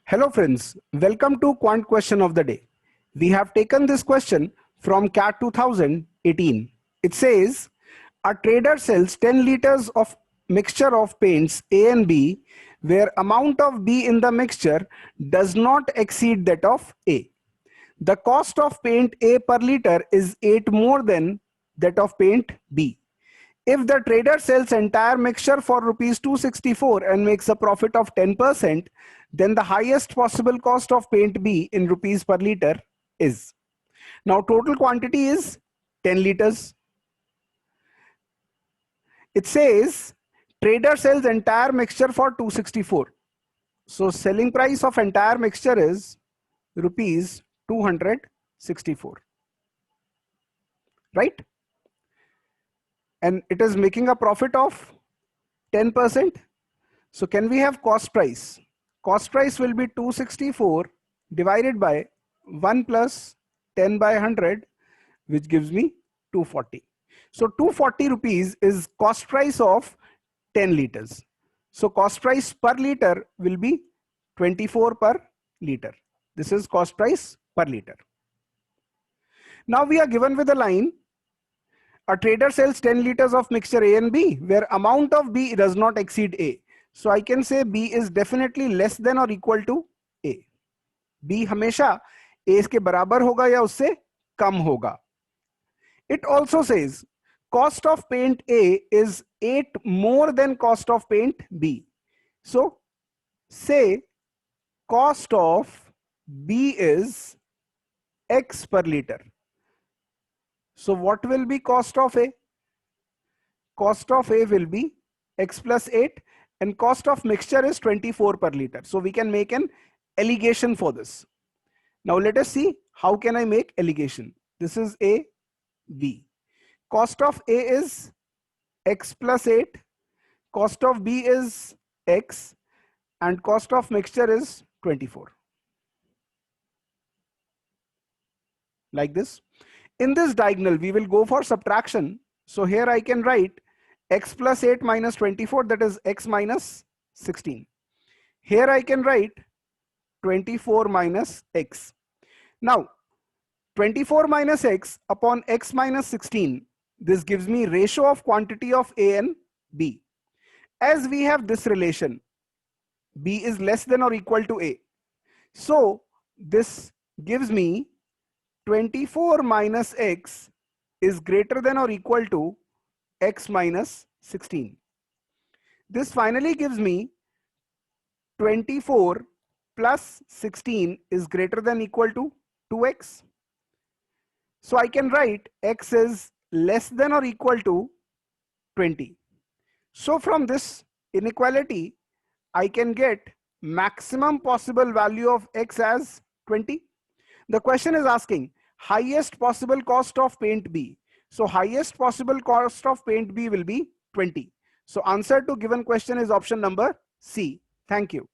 Hello friends, welcome to Quant Question of the Day. We have taken this question from CAT 2018. It says, a trader sells 10 liters of mixture of paints A and B where amount of B in the mixture does not exceed that of A. The cost of paint A per liter is 8 more than that of paint B. If the trader sells entire mixture for rupees 264 and makes a profit of 10%, then the highest possible cost of paint B in rupees per liter is. Now total quantity is 10 liters. It says trader sells entire mixture for 264. So selling price of entire mixture is rupees 264. Right? And it is making a profit of 10%. So can we have cost price? Cost price will be 264 divided by 1 plus 10 by 100, which gives me 240. So 240 rupees is cost price of 10 liters. So cost price per liter will be 24 per liter. This is cost price per liter. Now we are given with a line. A trader sells 10 liters of mixture A and B where amount of B does not exceed A. So I can say B is definitely less than or equal to A. B हमेशा A के बराबर होगा या उससे कम होगा. It also says cost of paint A is 8 more than cost of paint B. So say cost of B is X per liter. So what will be cost of A? Cost of A will be X plus 8 and cost of mixture is 24 per liter. So we can make an allegation for this. Now let us see how can I make allegation. This is A, B. Cost of A is X plus 8. Cost of B is X and cost of mixture is 24. Like this. In this diagonal, we will go for subtraction. So here I can write X plus 8 minus 24, that is X minus 16. Here I can write 24 minus X. Now, 24 minus X upon X minus 16, this gives me ratio of quantity of A and B. As we have this relation, B is less than or equal to A. So this gives me 24 minus X is greater than or equal to X minus 16. This finally gives me 24 plus 16 is greater than equal to 2X. So I can write X is less than or equal to 20. So from this inequality, I can get maximum possible value of X as 20. The question is asking highest possible cost of paint B. So highest possible cost of paint B will be 20. So answer to given question is option number C. Thank you.